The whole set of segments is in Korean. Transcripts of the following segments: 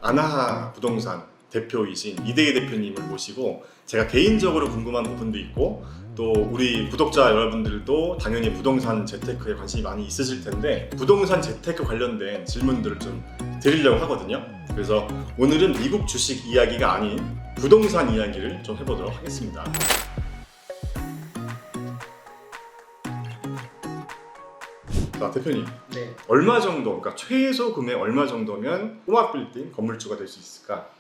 아나하 부동산 대표이신 이대희 대표님을 모시고 제가 개인적으로 궁금한 부분도 있고 또 우리 구독자 여러분들도 당연히 부동산 재테크에 관심이 많이 있으실 텐데 부동산 재테크 관련된 질문들을 좀 드리려고 하거든요. 그래서 오늘은 미국 주식 이야기가 아닌 부동산 이야기를 좀 해보도록 하겠습니다. 자, 대표님, 네. 얼마 정도, 그러니까 최소 금액 얼마 정도면 꼬마 빌딩 건물주가 될 수 있을까?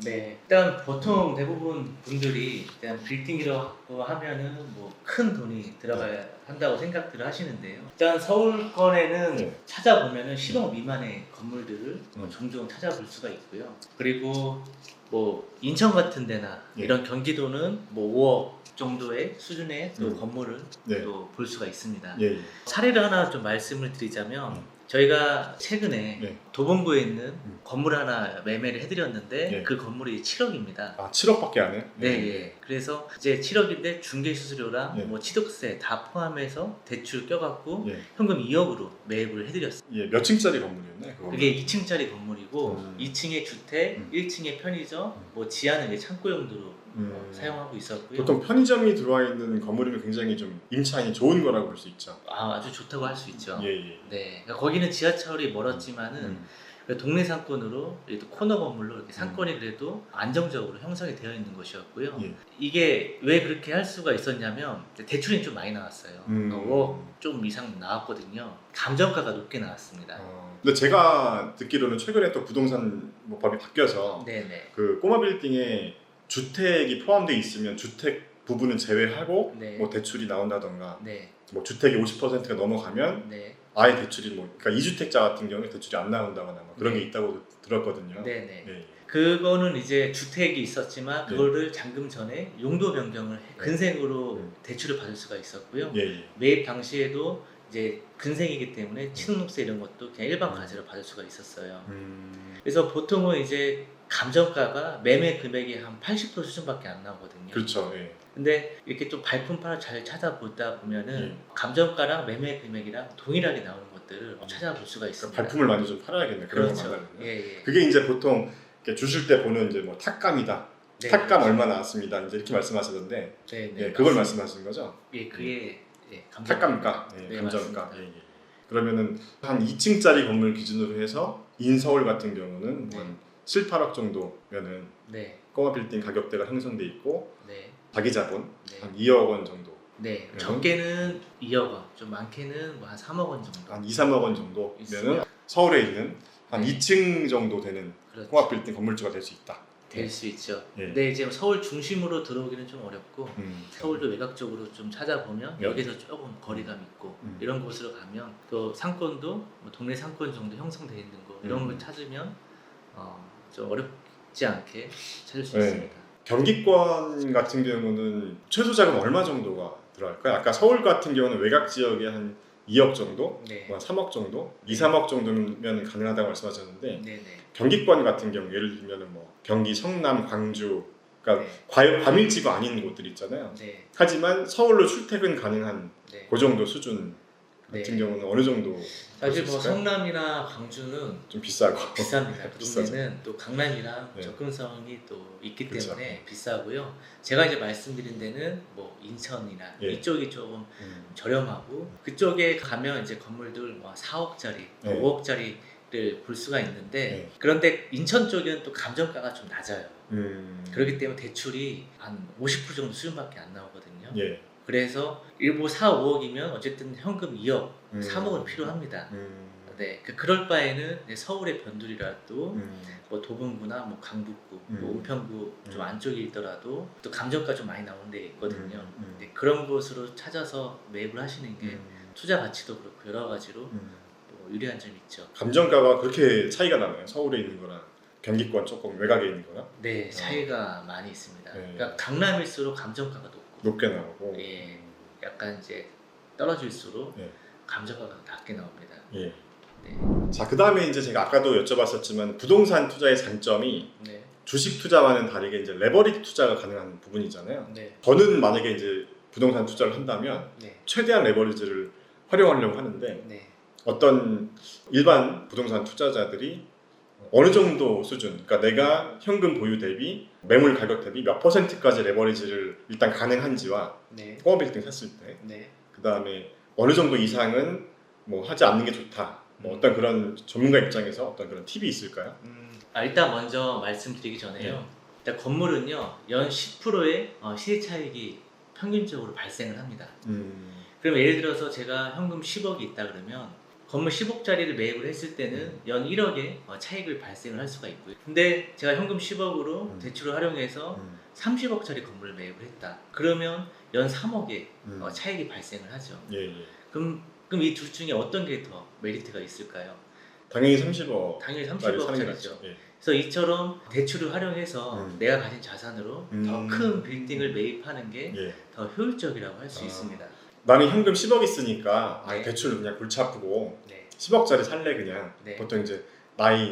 네. 일단 보통 대부분 분들이 일단 빌딩이라고 하면은 뭐 큰 돈이 들어가야 한다고 생각들을 하시는데요. 일단 서울권에는 네. 찾아보면은 10억 미만의 건물들을 종종 찾아볼 수가 있고요. 그리고 뭐 인천 같은 데나 네. 이런 경기도는 뭐 5억 정도의 수준의 또 음. 건물을 네. 또 볼 수가 있습니다. 예, 예. 사례를 하나 좀 말씀을 드리자면 저희가 최근에 네. 도봉구에 있는 건물 하나 매매를 해드렸는데 네. 그 건물이 7억입니다. 아, 7억밖에 안 해요? 네, 예. 그래서 이제 7억인데 중개 수수료랑 네. 뭐 취득세 다 포함해서 대출 껴갖고 예. 현금 2억으로 매입을 해드렸어요. 예, 몇 층짜리 건물이었나요? 그거? 그게 2층짜리 건물이고 2층에 주택, 음. 1층에 편의점, 뭐 지하는 이제 창고 용도로 사용하고 있었고요. 보통 편의점이 들어와 있는 건물이면 굉장히 좀 임차인이 좋은 거라고 볼 수 있죠. 아주 좋다고 할 수 있죠. 예, 예. 네, 그러니까 거기는 지하철이 멀었지만은 동네 상권으로 그래도 코너 건물로 이렇게 상권이 그래도 안정적으로 형성이 되어 있는 곳이었고요. 예. 이게 왜 그렇게 할 수가 있었냐면 대출이 좀 많이 나왔어요. 5억 좀 이상 나왔거든요. 감정가가 높게 나왔습니다. 근데 제가 듣기로는 최근에 또 부동산 뭐 법이 바뀌어서 네네. 그 꼬마 빌딩에 주택이 포함되어 있으면 주택 부분은 제외하고 네. 뭐 대출이 나온다던가 네. 뭐 주택이 50%가 넘어가면 네. 아예 대출이 뭐 그러니까 2주택자 같은 경우에 대출이 안 나온다거나 뭐 그런 네. 게 있다고 들었거든요. 네네. 예. 그거는 이제 주택이 있었지만 네. 그거를 잠금 전에 용도 변경을 근생으로 대출을 받을 수가 있었고요. 예, 예. 매입 당시에도 이제 근생이기 때문에 취득세 이런 것도 그냥 일반 과세로 받을 수가 있었어요. 그래서 보통은 이제 감정가가 매매 금액이 한 80% 수준밖에 안 나오거든요. 그렇죠. 예. 근데 이렇게 좀 발품파를 잘 찾아보다 보면은 예. 감정가랑 매매 금액이랑 동일하게 나오는 것들을 찾아볼 수가 있습니다. 그러니까 발품을 많이 좀 팔아야겠네. 그런 거 그렇죠. 만나려면. 예, 예. 그게 이제 보통 이렇게 주실 때 보는 이제 뭐 탁감이다. 네, 탁감 그렇죠. 얼마 나왔습니다. 이제 이렇게 말씀하시던데 네, 네. 예, 그걸 말씀하시는 거죠? 예, 그게 예, 탁감가, 예, 네, 감정가. 맞습니다. 예, 예. 그러면은 한 2층짜리 건물 기준으로 해서 인서울 같은 경우는 네. 한 7, 8억 정도면은 네, 꼬마 빌딩 가격대가 형성돼 있고 네, 자기 자본 네. 한 2억 원 정도, 네. 그러면? 적게는 2억 원, 좀 많게는 뭐 한 3억 원 정도. 한 2, 3억 원 정도면은 있으면? 서울에 있는 한 네. 2층 정도 되는 그렇죠. 꼬마 빌딩 건물주가 될 수 있다. 될 수 있죠. 예. 근데 이제 서울 중심으로 들어오기는 좀 어렵고 서울도 외곽적으로 좀 찾아보면 네. 여기서 조금 거리감 있고 이런 곳으로 가면 또 상권도 뭐 동네 상권 정도 형성되어 있는 거 이런 걸 찾으면 좀 어렵지 않게 찾을 수 네. 있습니다. 경기권 같은 경우는 최소 자금 얼마 정도가 들어갈까요? 아까 서울 같은 경우는 외곽 지역에 한 2억 정도, 네. 뭐 3억 정도, 네. 2, 3억 정도면 가능하다고 말씀하셨는데 네네. 경기권 같은 경우 예를 들면 뭐 경기 성남, 광주, 그러니까 네. 과밀지구 아닌 곳들 있잖아요. 네. 하지만 서울로 출퇴근 가능한 네. 그 정도 수준 같은 네. 경우는 어느 정도 사실 볼수 뭐 있을까요? 성남이나 광주는 좀 비싸고 비쌉니다. 그 비싸죠. 동네는 또 강남이랑 네. 접근성이 또 있기 그렇죠. 때문에 비싸고요. 제가 이제 말씀드린 데는 뭐 인천이나 예. 이쪽이 조금 저렴하고 그쪽에 가면 이제 건물들 뭐 4억짜리, 네. 5억짜리를 볼 수가 있는데 네. 그런데 인천 쪽에는 또 감정가가 좀 낮아요. 그렇기 음. 때문에 대출이 한 50% 정도 수준밖에 안 나오거든요. 예. 그래서 일부 4, 5억이면 어쨌든 현금 2억, 음. 3억은 필요합니다. 음. 네, 그럴 바에는 이제 서울의 변두리라도 뭐 도봉구나 뭐 강북구, 뭐 은평구 좀 안쪽에 있더라도 또 감정가 좀 많이 나오는 데 있거든요. 네, 그런 곳으로 찾아서 매입을 하시는 게 투자 가치도 그렇고 여러 가지로 또 유리한 점이 있죠. 감정가가 그렇게 차이가 나나요? 서울에 있는 거랑 경기권 조금 외곽에 있는 거랑 네, 차이가 많이 있습니다. 네. 그러니까 강남일수록 감정가가 높고, 높게 나오고 예, 약간 이제 떨어질수록 네. 감정가가 낮게 나옵니다. 예. 네, 자, 그 다음에 이제 제가 아까도 여쭤봤었지만 부동산 투자의 장점이 네, 주식 투자와는 다르게 이제 레버리지 투자가 가능한 부분이잖아요. 네, 저는 만약에 이제 부동산 투자를 한다면 네, 최대한 레버리지를 활용하려고 하는데 네, 어떤 일반 부동산 투자자들이 어느 정도 수준, 그러니까 내가 현금 보유 대비 매물 가격 대비 몇 %까지 레버리지를 일단 가능한지와 네. 꼬마 빌딩 샀을 때, 네. 그 다음에 어느 정도 이상은 뭐 하지 않는 게 좋다. 뭐 어떤 그런 전문가 입장에서 어떤 그런 팁이 있을까요? 일단 먼저 말씀드리기 전에요. 일단 건물은요 연 10%의 시세 차익이 평균적으로 발생을 합니다. 그럼 예를 들어서 제가 현금 10억이 있다 그러면 건물 10억짜리를 매입을 했을 때는 연 1억의 차익을 발생을 할 수가 있고요. 근데 제가 현금 10억으로 대출을 활용해서 30억짜리 건물을 매입을 했다. 그러면 연 3억의 차익이 발생을 하죠. 예, 예. 그럼 이 둘 중에 어떤 게 더 메리트가 있을까요? 당연히 30억. 당연히 사는 게 30억짜리죠. 낫죠. 예. 그래서 이처럼 대출을 활용해서 내가 가진 자산으로 더 큰 빌딩을 매입하는 게 더 예. 효율적이라고 할 수 있습니다. 나는 현금 10억 있으니까 네. 대출 그냥 골치 아프고 네. 10억짜리 살래 그냥. 네. 보통 이제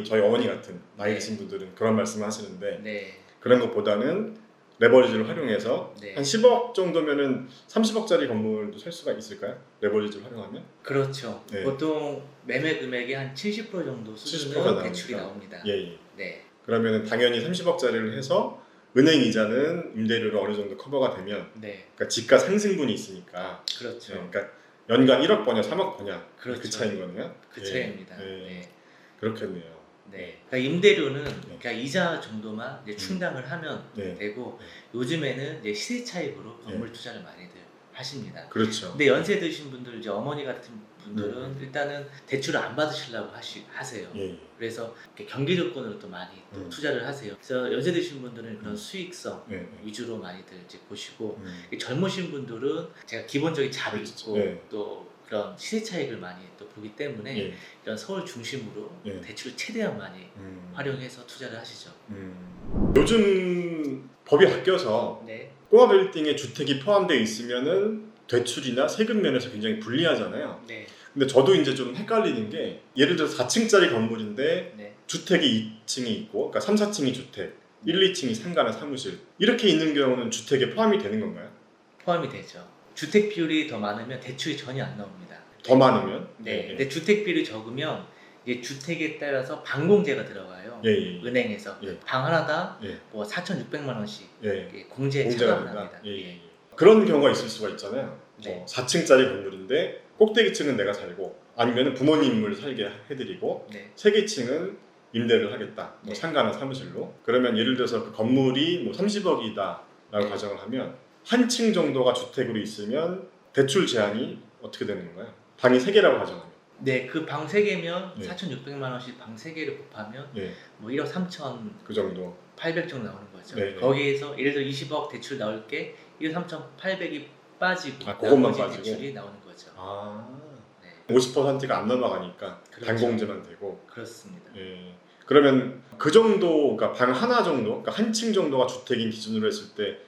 저희 어머니 같은 나이 네. 드신 분들은 그런 말씀을 하시는데 네. 그런 것보다는 레버리지를 활용해서 네. 한 10억 정도면은 30억짜리 건물도 살 수가 있을까요? 레버리지를 활용하면? 그렇죠. 네. 보통 매매 금액의 한 70% 정도 70% 수준은 가 대출이 나오니까. 나옵니다. 예, 예. 네. 그러면은 당연히 30억짜리를 해서 은행 이자는 임대료로 어느 정도 커버가 되면 네. 그러니까 지가 상승분이 있으니까 그렇죠. 그러니까 연간 1억 버냐 3억 버냐 그렇죠. 그 차이인 거네요. 그 예. 차이입니다. 예. 네. 그렇겠네요. 네. 그러니까 임대료는 그러니까 이자 정도만 이제 충당을 하면 네. 되고 네. 요즘에는 이제 시세 차익으로 건물 투자를 많이들 하십니다. 그렇죠. 근데 연세 드신 분들 이제 어머니 같은 분들은 일단은 대출을 안 받으시려고 하세요. 예, 예. 그래서 이렇게 경기 조건으로 또 많이 또 투자를 하세요. 그래서 연세 드신 분들은 그런 수익성 예, 예. 위주로 많이들 이제 보시고 음. 젊으신 분들은 제가 기본적인 잡이 그렇죠. 있고 네. 또 그런 시세 차익을 많이 또 보기 때문에 예. 이런 서울 중심으로 예. 대출을 최대한 많이 활용해서 투자를 하시죠. 요즘 법이 바뀌어서 네, 꼬마 빌딩에 주택이 포함되어 있으면은 대출이나 세금 면에서 굉장히 불리하잖아요. 네, 근데 저도 이제 좀 헷갈리는 게 예를 들어 4층짜리 건물인데 네, 주택이 2층이 있고 그러니까 3, 4층이 주택, 1, 2층이 상가나 사무실 이렇게 있는 경우는 주택에 포함이 되는 건가요? 포함이 되죠. 주택 비율이 더 많으면 대출이 전혀 안 나옵니다. 더 많으면? 네, 근데 주택 비율이 적으면 이게 주택에 따라서 방공제가 들어가요. 예, 예. 은행에서 예. 방 하나당 예. 뭐 4,600만 원씩 예. 이게 공제 공제가 차감을 된다? 합니다. 예, 예, 예. 그런 경우가 있을 수가 있잖아요. 네. 4층짜리 건물인데 꼭대기층은 내가 살고 아니면 부모님을 살게 해드리고 네, 세개층은 임대를 하겠다. 뭐 네. 상가나 사무실로. 그러면 예를 들어서 그 건물이 뭐 30억이다 라고 네. 가정을 하면 한 층 정도가 주택으로 있으면 대출 제한이 어떻게 되는 건가요? 방이 3개라고 가정하면. 네, 그 방 3개면 예. 4,600만 원씩 방 3개를 곱하면 예, 뭐 1억 3천 그 정도. 800 정도 나오는 거죠. 네, 네. 거기에서 예를 들어 20억 대출 나올 게 1억 3,800이 빠지고 아, 그것만 나머지 빠지고? 대출이 나오는 거죠. 아, 네, 50%가 안 넘어가니까 그렇죠. 반공제만 되고. 그렇습니다. 예. 그러면 그 정도, 그러니까 방 하나 정도, 그러니까 한 층 정도가 주택인 기준으로 했을 때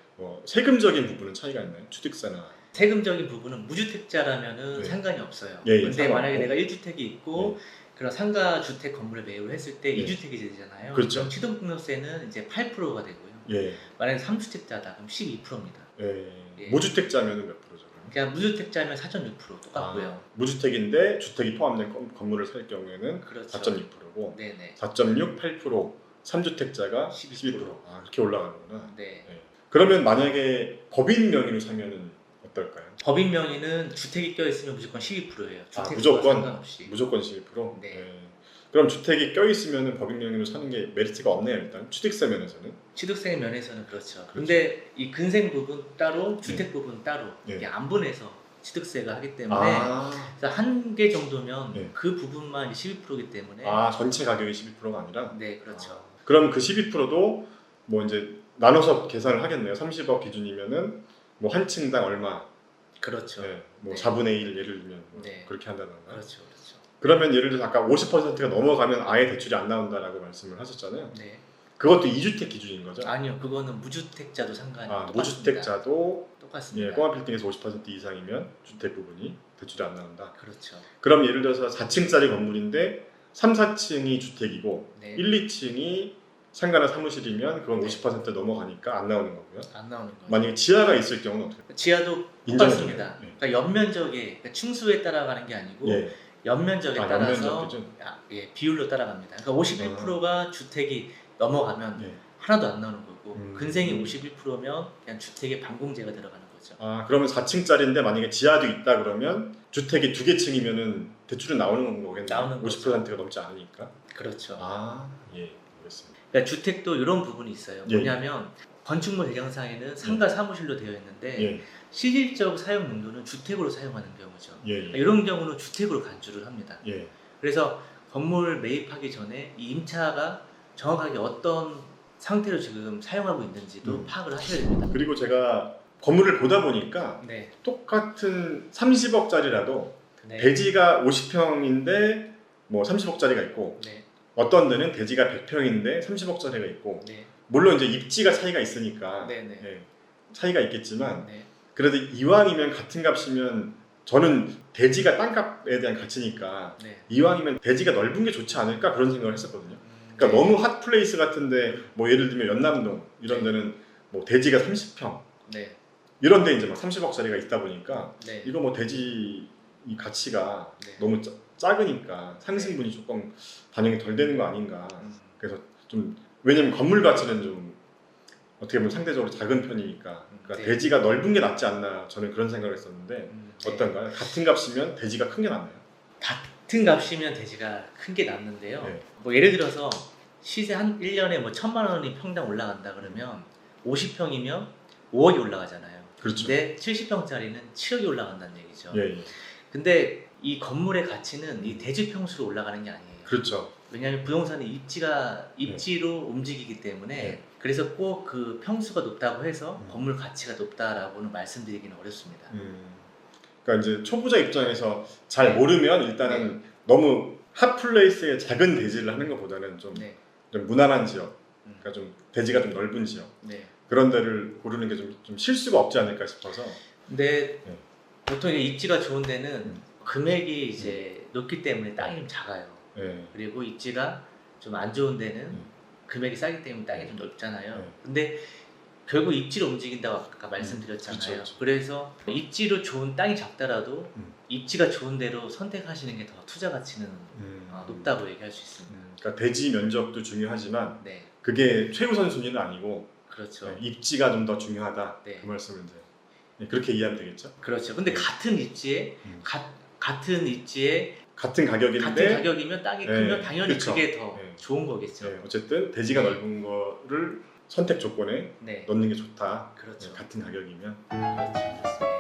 세금적인 부분은 차이가 있나요? 취득세나. 세금적인 부분은 무주택자라면은 네. 상관이 없어요. 예, 예, 근데 상관없고. 만약에 내가 1주택이 있고 그런 상가 주택 건물을 매입을 했을 때 예. 2주택이 되잖아요. 그렇죠. 그럼 취득세는 이제 8%가 되고요. 예. 만약에 3주택자다 그럼 12%입니다. 예. 예. 무주택자면은 몇 프로죠? 그럼? 그냥 무주택자면 4.6% 똑같고요. 무주택인데 주택이 포함된 건물을 살 경우에는 그렇죠. 4.6%고 네네. 4.6, 8%, 3주택자가 12%. 12%. 아, 이렇게 올라가는구나. 네. 그러면 만약에 법인 명의로 사면은 어떨까요? 법인 명의는 주택이 껴있으면 무조건 12%예요. 아, 주택과 무조건? 상관없이. 무조건 12%? 네. 그럼 주택이 껴있으면 법인 명의로 사는 게 메리트가 없네요, 일단. 취득세 면에서는. 취득세 면에서는 그렇죠. 근데 이 근생 부분 따로, 주택 부분 따로 네. 이게 안 분해서 취득세가 하기 때문에 아, 한 개 정도면 네. 그 부분만 12%이기 때문에 전체 가격이 12%가 아니라? 네, 그렇죠. 그럼 그 12%도 뭐 이제 나눠서 계산을 하겠네요. 30억 기준이면은 뭐 한 층당 얼마, 그렇죠. 네, 뭐 네. 4분의 1 예를 들면 뭐 네. 그렇게 한다던가. 그렇죠. 그렇죠. 그러면 예를 들어서 아까 50%가 넘어가면 아예 대출이 안 나온다라고 말씀을 하셨잖아요. 네. 그것도 2주택 기준인 거죠? 아니요. 그거는 무주택자도 상관이 똑같습니다. 무주택자도 똑같습니다. 예, 꼬마 빌딩에서 50% 이상이면 주택 부분이 대출이 안 나온다. 그렇죠. 그럼 예를 들어서 4층짜리 건물인데 3, 4층이 주택이고 네. 1, 2층이 상가나 사무실이면 그건 네. 50% 넘어가니까 안 나오는 거고요. 안 나오는 거죠. 만약에 지하가 있을 경우는 어떻게 돼요? 지하도 인정해줘요. 똑같습니다. 네. 그러니까 연면적에 그러니까 층수에 따라가는 게 아니고 예. 연면적에 아, 따라서 연면적 기준? 예, 비율로 따라갑니다. 그러니까 51%가 주택이 넘어가면 예. 하나도 안 나오는 거고 음. 근생이 51%면 그냥 주택에 반공제가 들어가는 거죠. 아, 그러면 4층짜리인데 만약에 지하도 있다 그러면 주택이 2개 층이면은 대출은 나오는 거겠네요. 나오는 50%가 넘지 않으니까. 그렇죠. 아, 예, 알겠습니다. 그러니까 주택도 이런 부분이 있어요. 예. 뭐냐면 건축물 배경상에는 상가 사무실로 되어 있는데 예, 실질적 사용 용도는 주택으로 사용하는 경우죠. 예, 그러니까 예. 이런 경우는 주택으로 간주를 합니다. 예. 그래서 건물 매입하기 전에 이 임차가 정확하게 어떤 상태로 지금 사용하고 있는지도 파악을 하셔야 됩니다. 그리고 제가 건물을 보다 보니까 네. 똑같은 30억짜리라도 네. 대지가 50평인데 뭐 30억짜리가 있고 네. 어떤 데는 대지가 100평인데 30억짜리가 있고 네. 물론 이제 입지가 차이가 있으니까 네. 네. 예, 차이가 있겠지만 네. 그래도 이왕이면 같은 값이면 저는 대지가 땅값에 대한 가치니까 네. 이왕이면 대지가 넓은 게 좋지 않을까 그런 생각을 했었거든요. 그러니까 네. 너무 핫플레이스 같은데 뭐 예를 들면 연남동 이런 데는 뭐 대지가 30평 네. 이런 데 이제 막 30억짜리가 있다 보니까 네. 이거 뭐 대지 이 가치가 네. 너무 작으니까 상승분이 조금 반영이 덜 되는 거 아닌가. 그래서 좀 왜냐면 건물 가치는 좀 어떻게 보면 상대적으로 작은 편이니까 그러니까 네. 대지가 넓은 게 낫지 않나 저는 그런 생각을 했었는데 네. 어떤가요? 같은 값이면 대지가 큰 게 낫나요? 같은 값이면 대지가 큰 게 남는데요. 네. 뭐 예를 들어서 시세 한 1년에 뭐 1,000만 원이 평당 올라간다 그러면 50평이면 5억이 올라가잖아요. 그렇죠. 근데 70평짜리는 7억이 올라간다는 얘기죠. 예, 예. 근데 이 건물의 가치는 이 대지 평수로 올라가는 게 아니에요. 그렇죠. 왜냐하면 부동산이 입지로 움직이기 때문에 네. 그래서 꼭 그 평수가 높다고 해서 음. 건물 가치가 높다라고는 말씀드리기는 어렵습니다. 그러니까 이제 초보자 입장에서 잘 모르면 일단은 너무 핫플레이스의 작은 대지를 하는 것보다는 좀, 네. 좀 무난한 지역, 그러니까 좀 대지가 좀 넓은 지역 네. 그런 데를 고르는 게 좀 실수가 없지 않을까 싶어서. 근데 네. 보통 이제 입지가 좋은 데는 음. 금액이 이제 높기 때문에 땅이 좀 작아요. 예. 그리고 입지가 좀 안 좋은 데는 음. 금액이 싸기 때문에 땅이 좀 넓잖아요. 네. 근데 결국 입지로 움직인다고 아까 말씀드렸잖아요. 그쵸, 그쵸. 그래서 입지로 좋은 땅이 작더라도 음. 입지가 좋은 데로 선택하시는 게 더 투자 가치는 높다고 얘기할 수 있습니다. 그러니까 대지 면적도 중요하지만 네, 그게 최우선 순위는 아니고 그렇죠. 네, 입지가 좀 더 중요하다. 네. 그 말씀을 이제 그렇게 이해하면 되겠죠. 그렇죠. 근데 네. 같은 입지에 같은 입지에 같은 가격인데 같은 가격이면 땅이 네, 크면 당연히 그쵸. 그게 더 네. 좋은 거겠죠. 네, 어쨌든 대지가 네. 넓은 거를 선택 조건에 네, 넣는 게 좋다. 그렇죠. 네, 같은 가격이면. 그렇죠.